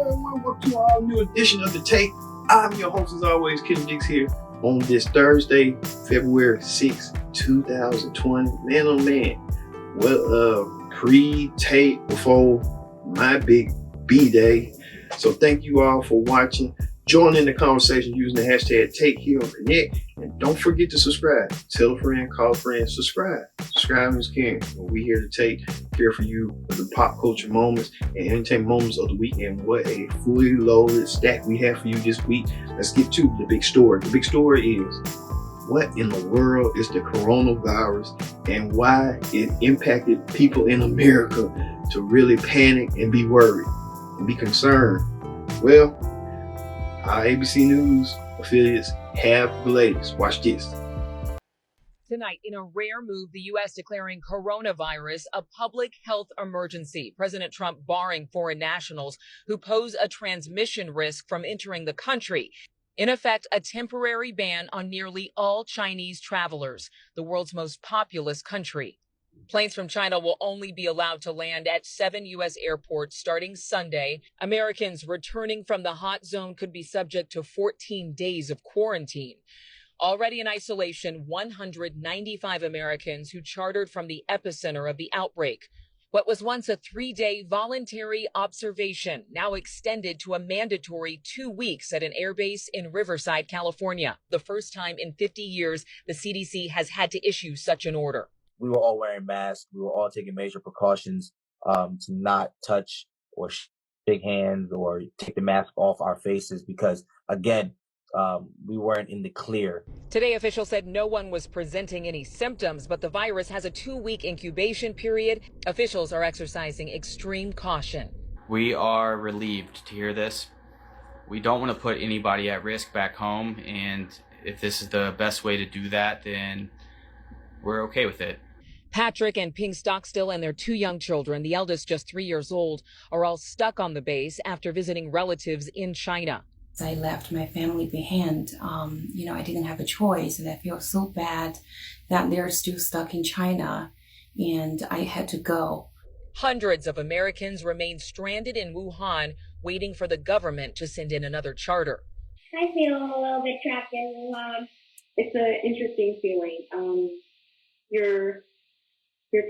Welcome to our new edition of The Take. I'm your host, as always, Kid Dix here on this Thursday, February 6, 2020. Man, oh man. Well, pre-tape before my big B-Day. So thank you all for watching. Join in the conversation using the hashtag Take here on Connect. And don't forget to subscribe. Tell a friend, call a friend, subscribe. Subscribe is caring. We're here to care for you with the pop culture moments and entertainment moments of the week. And what a fully loaded stack we have for you this week. Let's get to the big story. The big story is, what in the world is the coronavirus and why it impacted people in America to really panic and be worried and be concerned? Well, our ABC News affiliates have the latest. Watch this. Tonight, in a rare move, the U.S. declaring coronavirus a public health emergency. President Trump barring foreign nationals who pose a transmission risk from entering the country. In effect, a temporary ban on nearly all Chinese travelers, the world's most populous country. Planes from China will only be allowed to land at 7 U.S. airports starting Sunday. Americans returning from the hot zone could be subject to 14 days of quarantine. Already in isolation, 195 Americans who chartered from the epicenter of the outbreak. What was once a 3-day voluntary observation, now extended to a mandatory 2 weeks at an airbase in Riverside, California. The first time in 50 years the CDC has had to issue such an order. We were all wearing masks. We were all taking major precautions to not touch or shake hands or take the mask off our faces because, again, we weren't in the clear. Today, officials said no one was presenting any symptoms, but the virus has a 2-week incubation period. Officials are exercising extreme caution. We are relieved to hear this. We don't want to put anybody at risk back home, and if this is the best way to do that, then we're okay with it. Patrick and Ping Stockstill and their 2 young children, the eldest just 3 years old, are all stuck on the base after visiting relatives in China. I left my family behind. I didn't have a choice, and I feel so bad that they're still stuck in China, and I had to go. Hundreds of Americans remain stranded in Wuhan, waiting for the government to send in another charter. I feel a little bit trapped in Wuhan. It's an interesting feeling. You're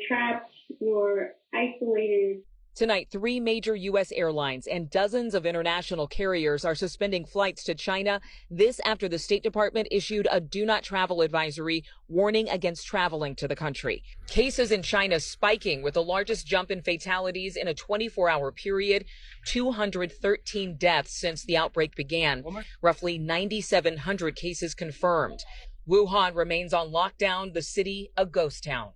trapped, you're isolated. Tonight, 3 major U.S. airlines and dozens of international carriers are suspending flights to China. This after the State Department issued a do not travel advisory warning against traveling to the country. Cases in China spiking with the largest jump in fatalities in a 24-hour period. 213 deaths since the outbreak began. Roughly 9,700 cases confirmed. Wuhan remains on lockdown, the city a ghost town.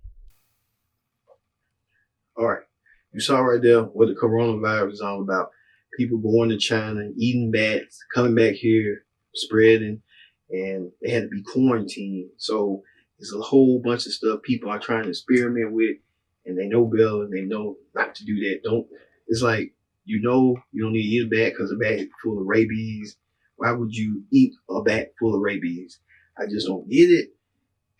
All right. You saw right there what the coronavirus is all about. People going to China, eating bats, coming back here, spreading, and they had to be quarantined. So it's a whole bunch of stuff people are trying to experiment with, and they know better and they know not to do that. It's like, you don't need to eat a bat because a bat is full of rabies. Why would you eat a bat full of rabies? I just don't get it.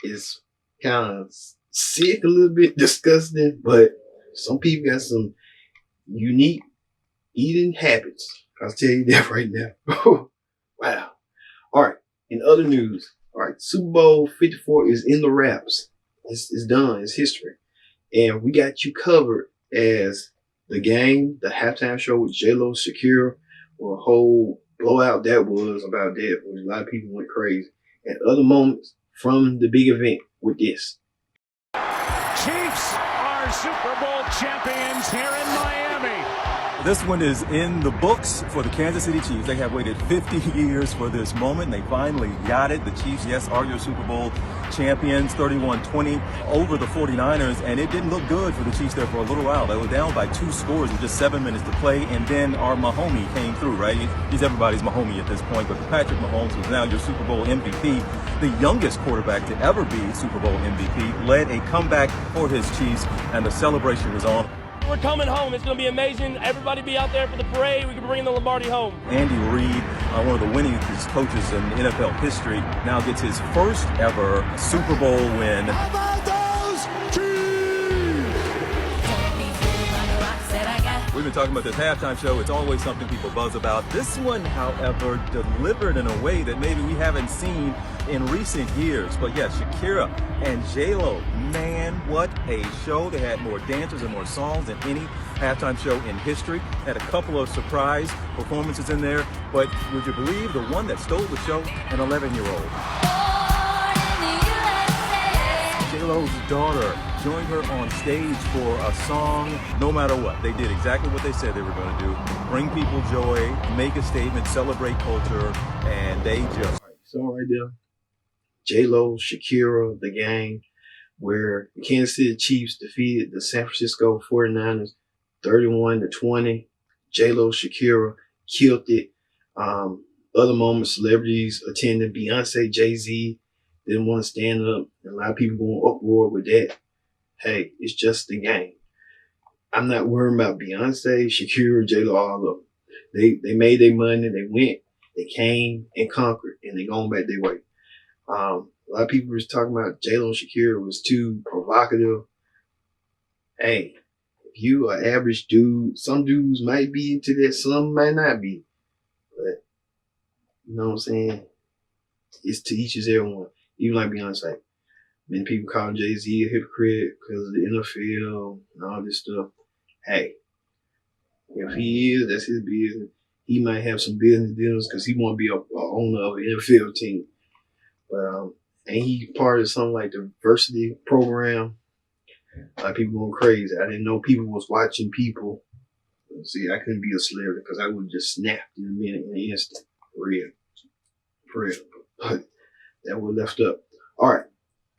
It's kind of sick, a little bit disgusting, but some people got some unique eating habits. I'll tell you that right now. Wow. All right. In other news, all right, Super Bowl 54 is in the wraps. It's done. It's history. And we got you covered as the game, the halftime show with J-Lo, Shakira, or a whole blowout that was about that, where a lot of people went crazy. And other moments from the big event with this. Chiefs are Super Bowl champions here in Miami. This one is in the books for the Kansas City Chiefs. They have waited 50 years for this moment. They finally got it. The Chiefs, yes, are your Super Bowl champions, 31-20 over the 49ers. And it didn't look good for the Chiefs there for a little while. They were down by 2 scores with just 7 minutes to play. And then our Mahomie came through, right? He's everybody's Mahomie at this point. But Patrick Mahomes, who's now your Super Bowl MVP, the youngest quarterback to ever be Super Bowl MVP, led a comeback for his Chiefs. And the celebration was on. We're coming home. It's going to be amazing. Everybody be out there for the parade. We can bring the Lombardi home. Andy Reid, one of the winningest coaches in NFL history, now gets his first ever Super Bowl win. How about those Chiefs? We've been talking about this halftime show. It's always something people buzz about. This one, however, delivered in a way that maybe we haven't seen in recent years. But yes, Shakira and J-Lo, man, what a show. They had more dancers and more songs than any halftime show in history. Had a couple of surprise performances in there. But would you believe the one that stole the show? An 11-year-old. J-Lo's daughter joined her on stage for a song. No matter what, they did exactly what they said they were going to do. Bring people joy, make a statement, celebrate culture, and they just... So right there, J-Lo, Shakira, the gang, where the Kansas City Chiefs defeated the San Francisco 49ers 31-20. J-Lo, Shakira killed it. Other moments, celebrities attending, Beyonce, Jay-Z didn't want to stand up. And a lot of people going uproar with that. Hey, it's just the game. I'm not worrying about Beyonce, Shakira, J-Lo, all of them. They made their money, they went, they came and conquered, and they going back their way. A lot of people were talking about J-Lo and Shakira was too provocative. Hey, if you an average dude, some dudes might be into that, some might not be. But, you know what I'm saying? It's to each his everyone. Even like Beyonce. Many people call Jay-Z a hypocrite because of the NFL and all this stuff. Hey, if he is, that's his business. He might have some business deals because he want to be a owner of an NFL team. But ain't he part of something like the diversity program? A lot of people going crazy. I didn't know people was watching people. See, I couldn't be a celebrity because I would have just snapped in a minute, in an instant. For real. But that was left up. All right.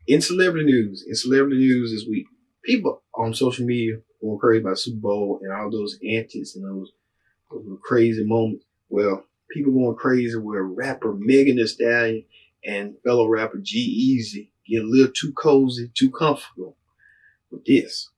In celebrity news this week, people on social media going crazy about Super Bowl and all those antics and those crazy moments. Well, people going crazy where rapper Megan Thee Stallion and fellow rapper GEazy get a little too cozy, too comfortable with this.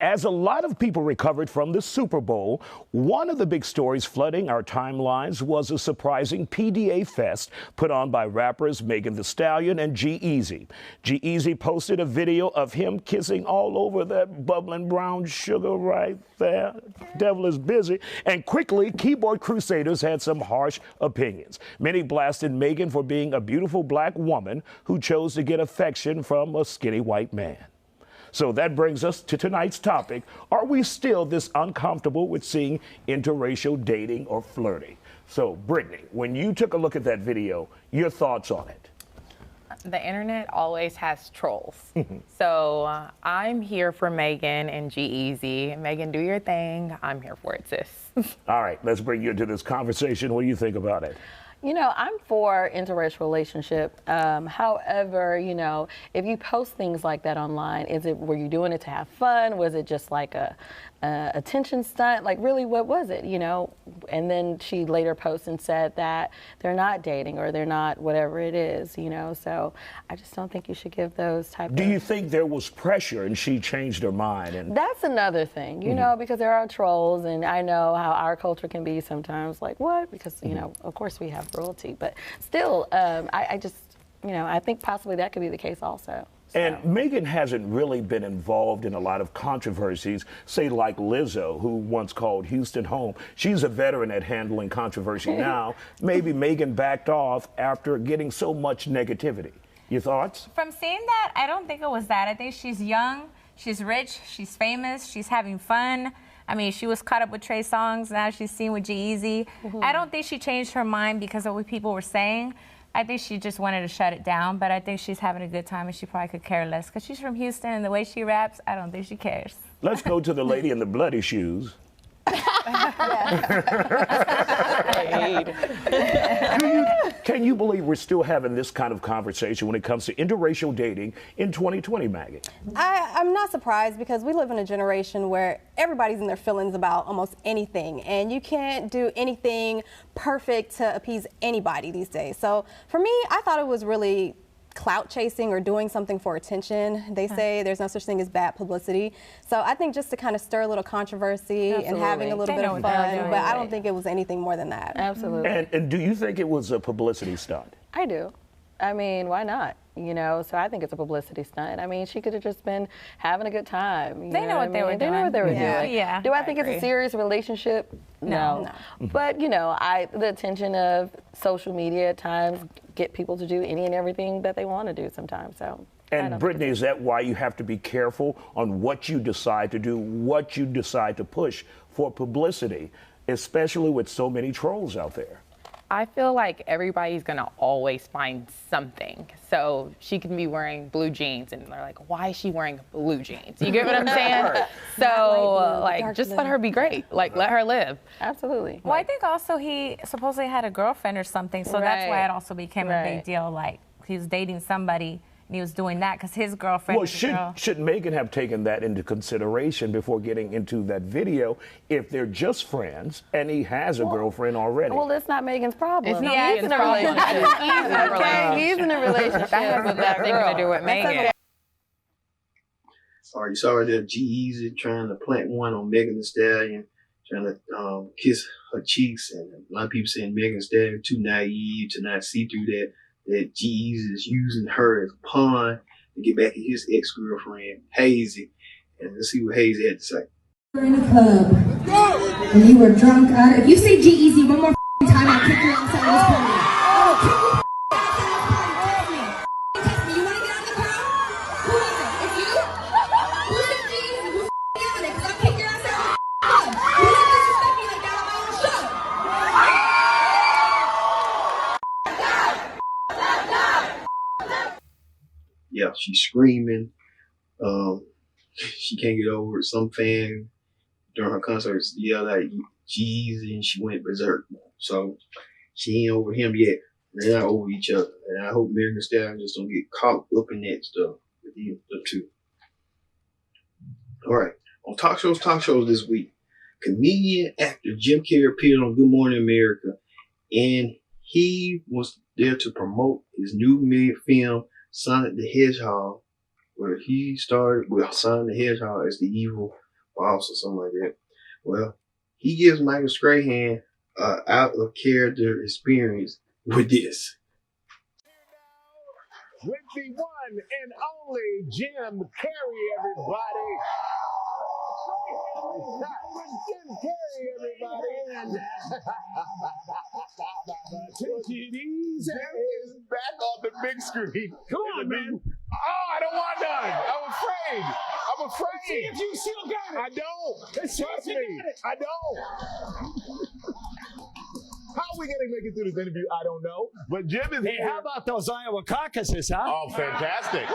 As a lot of people recovered from the Super Bowl, one of the big stories flooding our timelines was a surprising PDA fest put on by rappers Megan Thee Stallion and GEazy. GEazy posted a video of him kissing all over that bubbling brown sugar right there. Devil is busy. And quickly, keyboard crusaders had some harsh opinions. Many blasted Megan for being a beautiful black woman who chose to get affection from a skinny white man. So that brings us to tonight's topic. Are we still this uncomfortable with seeing interracial dating or flirting? So, Brittany, when you took a look at that video, your thoughts on it? The internet always has trolls. So I'm here for Megan and GEazy. Megan, do your thing. I'm here for it, sis. All right, let's bring you into this conversation. What do you think about it? You know, I'm for interracial relationship. However, you know, if you post things like that online, were you doing it to have fun? Was it just like a attention stunt? Like, really, what was it? You know, and then she later posted and said that they're not dating or they're not whatever it is. You know, so I just don't think you should give those type. Do you think there was pressure and she changed her mind? And that's another thing, you know, because there are trolls, and I know how our culture can be sometimes. Like, what? Because you know, of course we have royalty, but still, I just, you know, I think possibly that could be the case also. So. And Megan hasn't really been involved in a lot of controversies, say like Lizzo, who once called Houston home. She's a veteran at handling controversy now. Maybe Megan backed off after getting so much negativity. Your thoughts? From seeing that, I don't think it was that. I think she's young, she's rich, she's famous, she's having fun. I mean, she was caught up with Trey Songz, now she's seen with GEazy. I don't think she changed her mind because of what people were saying. I think she just wanted to shut it down, but I think she's having a good time and she probably could care less because she's from Houston and the way she raps, I don't think she cares. Let's go to the lady in the bloody shoes. Can you believe we're still having this kind of conversation when it comes to interracial dating in 2020, Maggie? I'm not surprised because we live in a generation where everybody's in their feelings about almost anything, and you can't do anything perfect to appease anybody these days. So for me, I thought it was really clout chasing or doing something for attention. They say there's no such thing as bad publicity. So I think just to kind of stir a little controversy and having a little bit of fun, but I don't think it was anything more than that. Absolutely. And do you think it was a publicity stunt? I do. I mean, why not? You know, so I think it's a publicity stunt. I mean, she could have just been having a good time. They know what they were doing. They know what they were doing. Yeah. Do I think it's a serious relationship? No. But, you know, the attention of social media at times get people to do any and everything that they want to do sometimes. So. And Brittany, is that why you have to be careful on what you decide to do, what you decide to push for publicity, especially with so many trolls out there? I feel like everybody's gonna always find something. So she can be wearing blue jeans and they're like, why is she wearing blue jeans? You get what I'm saying? So like, just let her be great. Like, let her live. Absolutely. Well, I think also he supposedly had a girlfriend or something, so that's why it also became a big deal. Like, he was dating somebody and he was doing that because his girlfriend Well, should Megan have taken that into consideration before getting into that video if they're just friends and he has a girlfriend already? Well, it's not Megan's problem. It's not Megan's problem. He's in a relationship. That has nothing to do with Megan. Sorry, you saw her there, GEazy trying to plant one on Megan Thee Stallion, trying to kiss her cheeks, and a lot of people saying Megan Thee Stallion too naive to not see through that GEazy is using her as a pawn to get back at his ex-girlfriend, Haze. And let's see what Haze had to say. You were in a club and you were drunk. If you say GEazy one more time, I'll kick you outside of this party. I'll kick you outside of this party. Text me. You want to get out of the crowd? Who is it? It's you? Who said GEazy? Who's out it? Because I'll kick your ass out of the club. You don't disrespect me like that on my own show. Yeah, she's screaming. She can't get over it. Some fan during her concerts yelled at GEazy and she went berserk. So she ain't over him yet. They're not over each other. And I hope Megan Thee Stallion just don't get caught up in that stuff with them two. All right. On talk shows this week, comedian actor Jim Carrey appeared on Good Morning America, and he was there to promote his new film, Sonic the Hedgehog, where he starred with Sonic the Hedgehog as the evil boss or something like that. Well, he gives Michael Strahan out of character experience with this. With the one and only Jim Carrey, everybody. Jim Carrey, everybody. Take it easy. Jim is back on the big screen. Come on, man. Oh, I don't want none. I'm afraid. See if you still got it. I don't. Trust me. I don't. How are we going to make it through this interview? I don't know. But Jim is here. How about those Iowa caucuses, huh? Oh, fantastic.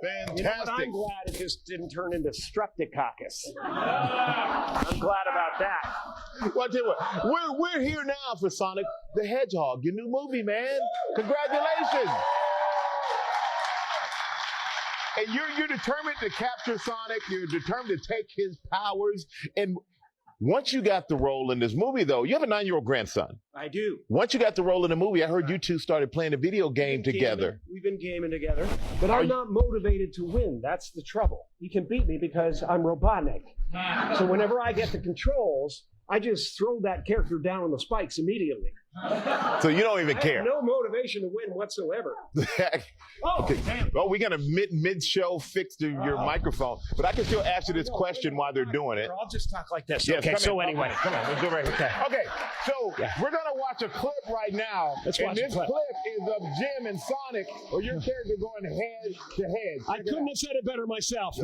Fantastic. You know what, I'm glad it just didn't turn into streptococcus. I'm glad about that. Well, I tell you what, we're here now for Sonic the Hedgehog, your new movie, man. Congratulations. And you're determined to capture Sonic. You're determined to take his powers. And once you got the role in this movie, though, you have a 9-year-old grandson. I do. Once you got the role in the movie, I heard you two started playing a video game together. We've been gaming together, but I'm not motivated to win. That's the trouble. He can beat me because I'm Robotnik. So whenever I get the controls, I just throw that character down on the spikes immediately. So you don't even care. I have no motivation to win whatsoever. Okay. Well, we're gonna mid-show fix your microphone, but I can still ask you this question while they're doing it. I'll just talk like this. Yes, okay. So in. anyway, come on, we'll do it right here. Okay. So we're gonna watch a clip right now. Let's watch this a clip. Is of Jim and Sonic, or your character going head to head. I couldn't have said it better myself.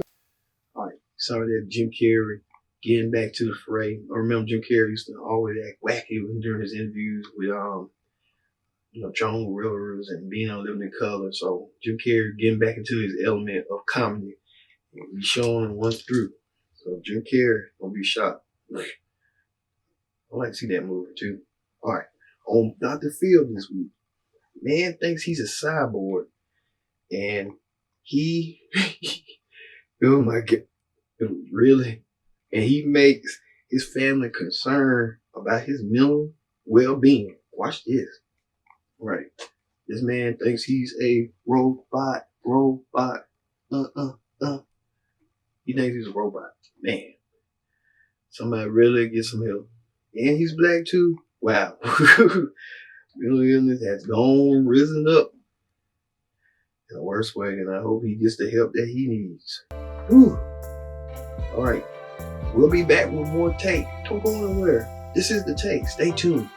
All right. Sorry that Jim Carrey getting back to the fray. I remember Jim Carrey used to always act wacky during his interviews with Joan Rivers and being on Living in Color. So Jim Carrey getting back into his element of comedy. And we showing once through. So Jim Carrey gonna be shot. I like to see that movie too. All right, on DrPhil this week, man thinks he's a cyborg, and he, oh my God, really, and he makes his family concerned about his mental well-being. Watch this. Right, this man thinks he's a robot. He thinks he's a robot. Man, somebody really get some help. And he's black too. Wow. Mental illness has risen up in a worse way, and I hope he gets the help that he needs. Whew. All right. We'll be back with more Take. Don't go anywhere. This is The Take. Stay tuned.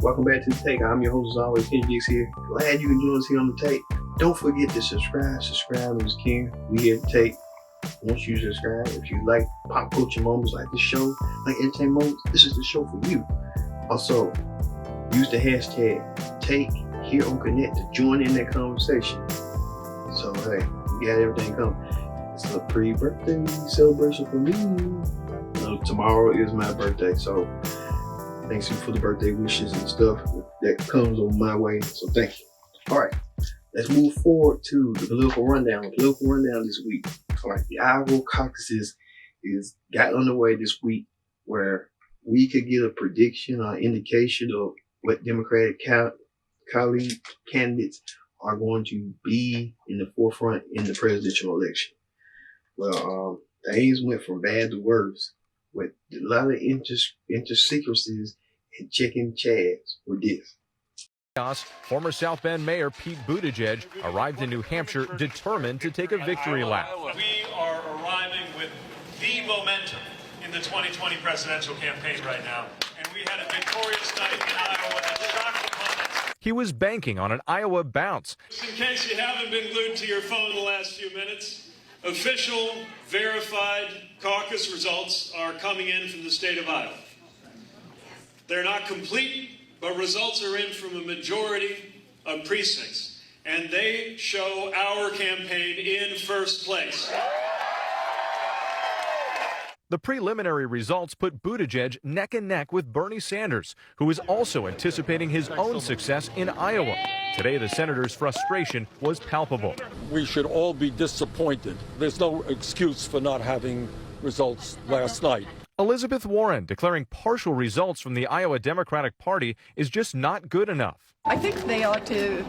Welcome back to The Take. I'm your host, as always, Hedgehog here. Glad you can join us here on The Take. Don't forget to subscribe. Subscribe is king. We here to Take. Once you subscribe, if you like pop culture moments like this show, like entertainment moments, this is the show for you. Also, use the hashtag Take here on Connect to join in that conversation. So, hey, we got everything coming. It's a pre-birthday celebration for me. Tomorrow is my birthday, so thanks for the birthday wishes and stuff that comes on my way. So thank you. All right, let's move forward to the political rundown. The political rundown this week. All right, the Iowa caucuses got underway this week, where we could get a prediction or indication of what Democratic colleague candidates are going to be in the forefront in the presidential election. Well, things went from bad to worse, with a lot of intricacies and chicken chads with this. Former South Bend Mayor Pete Buttigieg arrived in New Hampshire determined to take a victory lap. We are arriving with the momentum in the 2020 presidential campaign right now, and we had a victorious night in Iowa that shocked opponents. He was banking on an Iowa bounce. Just in case you haven't been glued to your phone the last few minutes, official, verified caucus results are coming in from the state of Iowa. They're not complete, but results are in from a majority of precincts, and they show our campaign in first place. The preliminary results put Buttigieg neck and neck with Bernie Sanders, who is also anticipating his own success in Iowa. Today, the senator's frustration was palpable. We should all be disappointed. There's no excuse for not having results last night. Elizabeth Warren declaring partial results from the Iowa Democratic Party is just not good enough. I think they ought to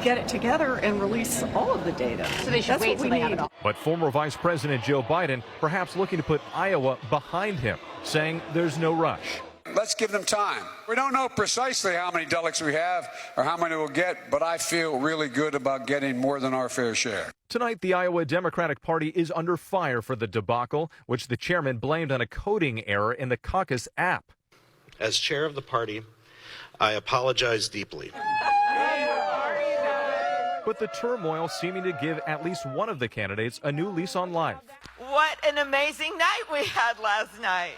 get it together and release all of the data. So they should wait till they have it all. But former Vice President Joe Biden perhaps looking to put Iowa behind him, saying there's no rush. Let's give them time. We don't know precisely how many delegates we have or how many we'll get, but I feel really good about getting more than our fair share. Tonight, the Iowa Democratic Party is under fire for the debacle, which the chairman blamed on a coding error in the caucus app. As chair of the party, I apologize deeply. But the turmoil seeming to give at least one of the candidates a new lease on life. What an amazing night we had last night.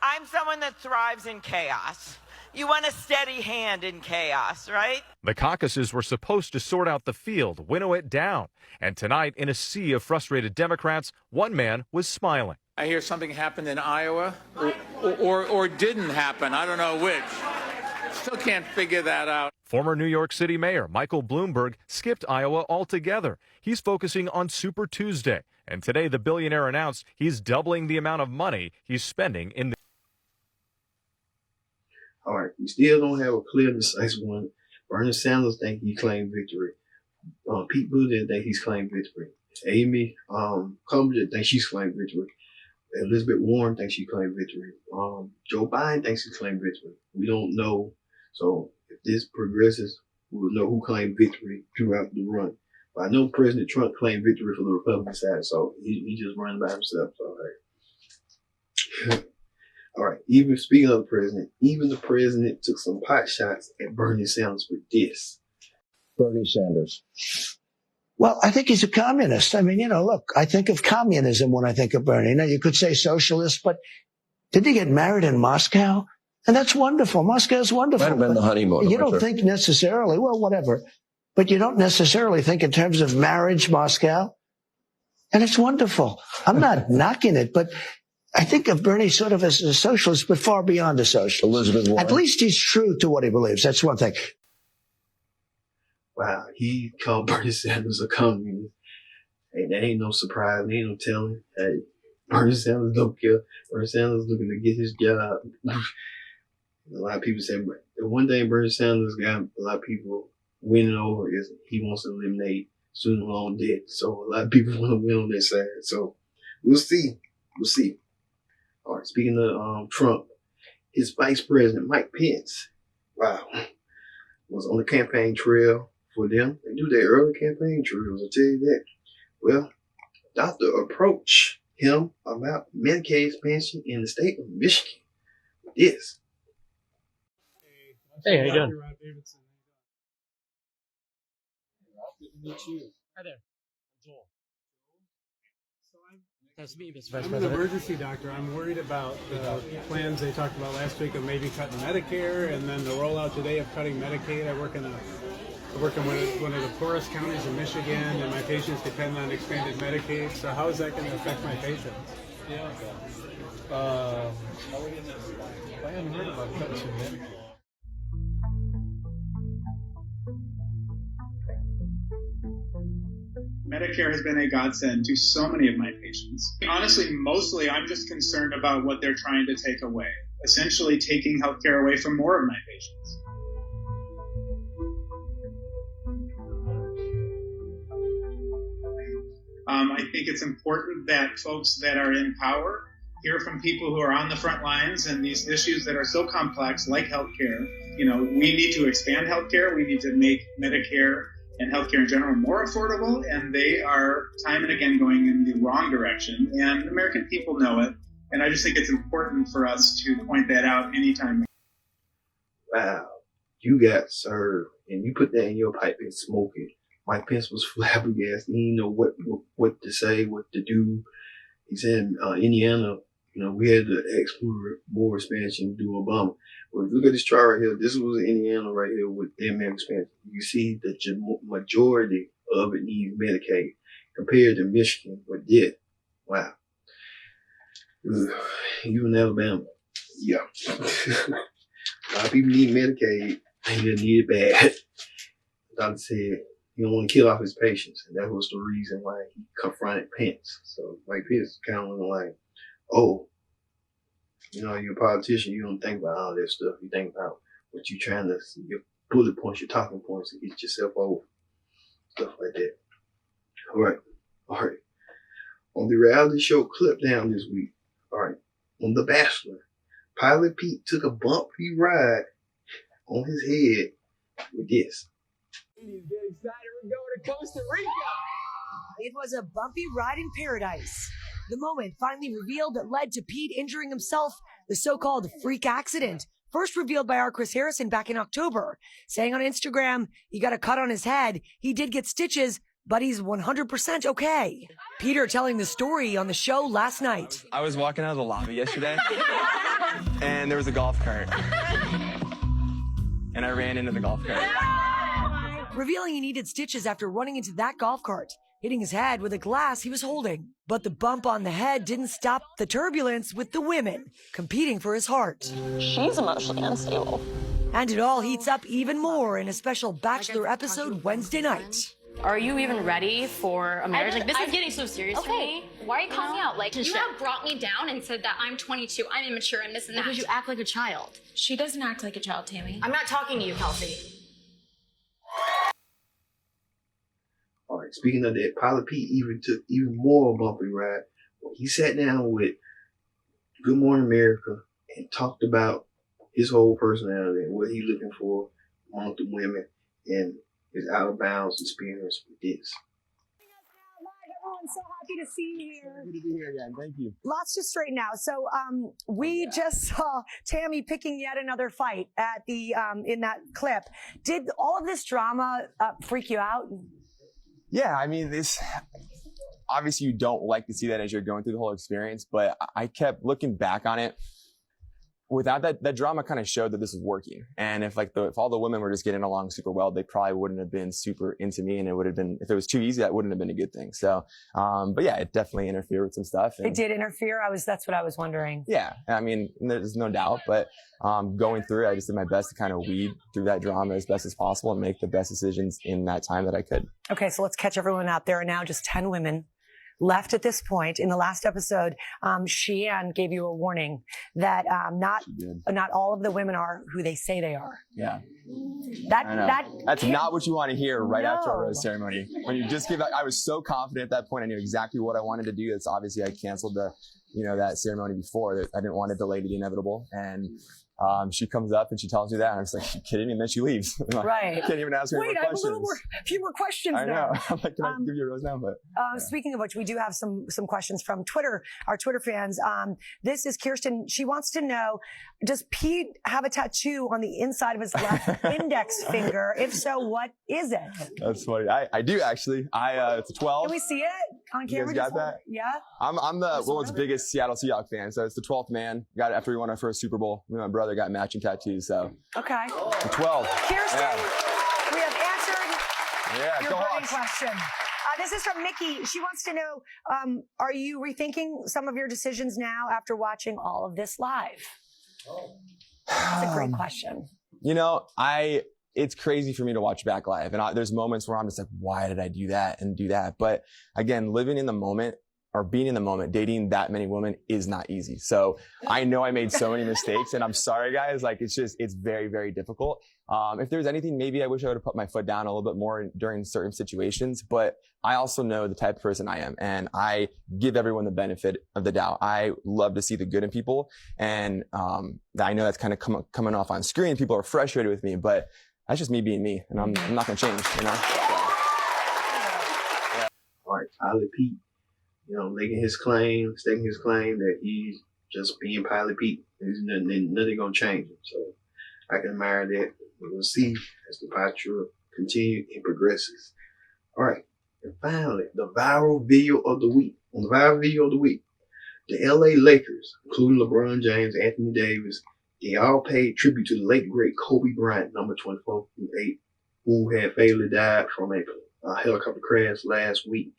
I'm someone that thrives in chaos. You want a steady hand in chaos, right? The caucuses were supposed to sort out the field, winnow it down. And tonight, in a sea of frustrated Democrats, one man was smiling. I hear something happened in Iowa or didn't happen. I don't know which. Still can't figure that out. Former New York City Mayor Michael Bloomberg skipped Iowa altogether. He's focusing on Super Tuesday. And today, the billionaire announced he's doubling the amount of money he's spending in the... All right, we still don't have a clear, decisive one. Bernie Sanders think he claimed victory. Pete Buttigieg think he's claimed victory. Amy Klobuchar thinks she's claimed victory. Elizabeth Warren thinks she claimed victory. Joe Biden thinks he claimed victory. We don't know. So if this progresses, we'll know who claimed victory throughout the run. But I know President Trump claimed victory for the Republican side, so he just running by himself. So, hey. All right, even speaking of the president, even the president took some pot shots at Bernie Sanders with this. Bernie Sanders. Well, I think he's a communist. I mean, look, I think of communism when I think of Bernie. Now, you could say socialist, but did he get married in Moscow? And that's wonderful. Moscow's wonderful. Might have been the honeymoon. You don't think necessarily, well, whatever, but you don't necessarily think in terms of marriage, Moscow. And it's wonderful. I'm not knocking it, but I think of Bernie sort of as a socialist, but far beyond a socialist. Elizabeth Warren. At least he's true to what he believes. That's one thing. Wow, he called Bernie Sanders a communist. Hey, that ain't no surprise. Ain't no telling. Hey, Bernie Sanders don't care. Bernie Sanders looking to get his job. A lot of people say, the one thing Bernie Sanders got a lot of people winning over is he wants to eliminate student loan debt. So a lot of people want to win on their side. So we'll see. We'll see. All right, speaking of Trump, his vice president, Mike Pence, wow, was on the campaign trail for them. They do their early campaign trails, I'll tell you that. Well, doctor approached him about Medicaid expansion in the state of Michigan. Yes. Hey, how you doing? Good to meet you. Hi there. Joel. Nice to meet you, Mr. Vice I'm an President. emergency doctor. I'm worried about the plans they talked about last week of maybe cutting Medicare and then the rollout today of cutting Medicaid. I work in one of the poorest counties in Michigan, and my patients depend on expanded Medicaid. So how is that going to affect my patients? Yeah. I hadn't heard about cutting some Medicare. Medicare has been a godsend to so many of my patients. Honestly, mostly I'm just concerned about what they're trying to take away, essentially taking healthcare away from more of my patients. I think it's important that folks that are in power hear from people who are on the front lines and these issues that are so complex, like healthcare. We need to expand healthcare. We need to make Medicare and healthcare in general more affordable, and they are time and again going in the wrong direction. And American people know it, and I just think it's important for us to point that out anytime. Wow, you got served, and you put that in your pipe and smoke it. Mike Pence was flabbergasted. He didn't know what to say, what to do. He said, Indiana, we had to ask for more expansion due Obama. Well, look at this chart right here. This was Indiana right here with their Medicaid expansion. You see the majority of it needs Medicaid compared to Michigan with it. Wow. Even Alabama. Yeah. A lot of people need Medicaid and they need it bad. The doctor said he don't want to kill off his patients, and that was the reason why he confronted Pence. So Mike Pence kind of like, oh, you're a politician, you don't think about all that stuff. You think about what you're trying to, your bullet points, your talking points to get yourself over. Stuff like that. All right. On the reality show Clip Down this week, all right, on The Bachelor, Pilot Pete took a bumpy ride on his head with this. Get excited, we're going to Costa Rica. It was a bumpy ride in paradise. The moment finally revealed that led to Pete injuring himself, the so-called freak accident, first revealed by our Chris Harrison back in October, saying on Instagram he got a cut on his head. He did get stitches, but he's 100% okay. Peter telling the story on the show last night. I was walking out of the lobby yesterday, and there was a golf cart, and I ran into the golf cart. Revealing he needed stitches after running into that golf cart, hitting his head with a glass he was holding. But the bump on the head didn't stop the turbulence with the women competing for his heart. She's emotionally unstable. And it all heats up even more in a special Bachelor episode Wednesday night. Are you even ready for a marriage? This is getting so serious for me. Why are you calling me out? You have brought me down and said that I'm 22, I'm immature, and this and that. Because you act like a child. She doesn't act like a child, Tammy. I'm not talking to you, Kelsey. All right, speaking of that, Pilot Pete even took even more bumpy ride. He sat down with Good Morning America and talked about his whole personality and what he's looking for among the women and his out of bounds experience with this. everyone. So happy to see you here. Good to be here again. Thank you. Lots to straighten out. So we just saw Tammy picking yet another fight at the in that clip. Did all of this drama freak you out? Yeah, I mean, obviously you don't like to see that as you're going through the whole experience, but I kept looking back on it. Without that drama kind of showed that this was working. And if all the women were just getting along super well, they probably wouldn't have been super into me. And it would have been, if it was too easy, that wouldn't have been a good thing. So, but yeah, it definitely interfered with some stuff. And, it did interfere. That's what I was wondering. Yeah. I mean, there's no doubt, but going through it, I just did my best to kind of weed through that drama as best as possible and make the best decisions in that time that I could. Okay. So let's catch everyone out. There are now just 10 women left at this point. In the last episode, Sheehan gave you a warning that not all of the women are who they say they are. Yeah. That's not what you want to hear right after a rose ceremony. When you just give, I was so confident at that point. I knew exactly what I wanted to do. It's obviously I canceled that ceremony before. I didn't want to delay the inevitable. And she comes up and she tells me that. And I'm just like, you kidding me? And then she leaves. Right. I can't even ask her any more questions. A few more questions I know. I'm like, can I give you a rose now? But speaking of which, we do have some questions from Twitter, our Twitter fans. This is Kirsten. She wants to know, does Pete have a tattoo on the inside of his left index finger? If so, what is it? That's funny. I do actually. It's a 12. Can we see it on camera? You guys got that? Yeah. I'm the world's biggest Seattle Seahawks fan. So it's the 12th man. Got it after we won our first Super Bowl. Me and my brother got matching tattoos. So okay. The 12. Kirsten, yeah. We have answered your burning question. This is from Mickey. She wants to know, are you rethinking some of your decisions now after watching all of this live? That's a great question. It's crazy for me to watch back live. And there's moments where I'm just like, why did I do that and do that? But again, living in the moment or being in the moment, dating that many women is not easy. So I know I made so many mistakes and I'm sorry guys. It's very, very difficult. If there's anything, maybe I wish I would have put my foot down a little bit more during certain situations, but I also know the type of person I am and I give everyone the benefit of the doubt. I love to see the good in people. And, I know that's kind of coming off on screen. People are frustrated with me, but that's just me being me and I'm not going to change, So, yeah. All right, Pilot Pete, staking his claim that he's just being Pilot Pete. There's nothing going to change him. So I can admire that. We'll see as the picture continues and progresses. All right. And finally, the viral video of the week. On the viral video of the week, the LA Lakers, including LeBron James, Anthony Davis, they all paid tribute to the late great Kobe Bryant, number 24 from 8, who had fatally died from a helicopter crash last week.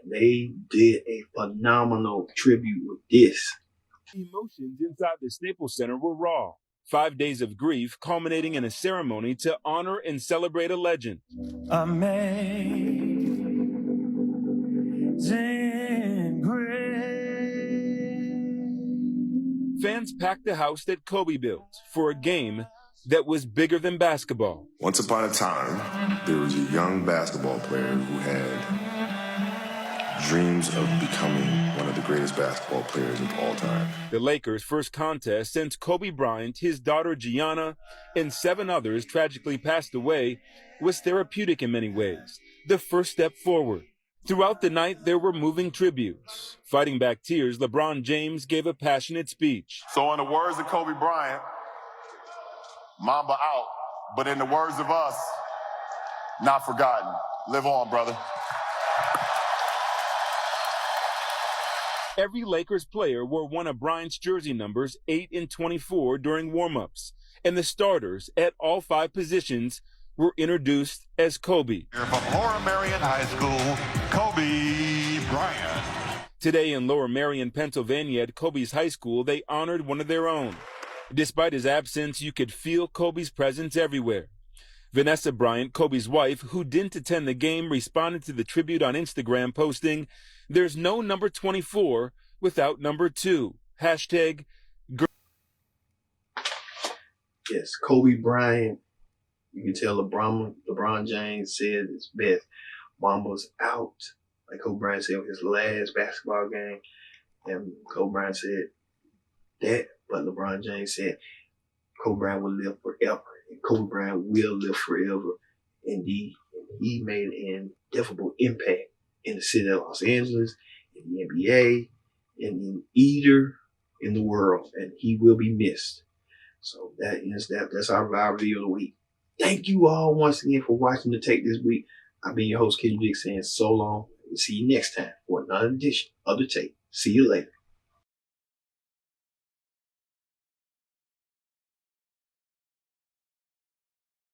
And they did a phenomenal tribute with this. Emotions inside the Staples Center were raw. 5 days of grief culminating in a ceremony to honor and celebrate a legend. Amazing grace. Fans packed the house that Kobe built for a game that was bigger than basketball. Once upon a time, there was a young basketball player who had dreams of becoming one of the greatest basketball players of all time. The Lakers' first contest since Kobe Bryant, his daughter Gianna, and 7 others tragically passed away was therapeutic in many ways, the first step forward. Throughout the night, there were moving tributes. Fighting back tears, LeBron James gave a passionate speech. So in the words of Kobe Bryant, Mamba out, but in the words of us, not forgotten. Live on, brother. Every Lakers player wore one of Bryant's jersey numbers 8 and 24 during warm-ups, and the starters at all 5 positions were introduced as Kobe. From Lower Merion High School, Kobe Bryant. Today in Lower Merion, Pennsylvania, at Kobe's high school, they honored one of their own. Despite his absence, you could feel Kobe's presence everywhere. Vanessa Bryant, Kobe's wife, who didn't attend the game, responded to the tribute on Instagram, posting, "There's no number 24 without number 2. Hashtag." Yes, Kobe Bryant. You can tell LeBron James said it's best. Mamba's out. Like Kobe Bryant said, his last basketball game. And Kobe Bryant said that, but LeBron James said Kobe Bryant will live forever. And Kobe Bryant will live forever. Indeed, he made an ineffable impact in the city of Los Angeles, in the NBA, and in either in the world, and he will be missed. So that's our viral video of the week. Thank you all once again for watching the take this week. I've been your host, Kid Jig, saying so long. We'll see you next time for another edition of the take. See you later.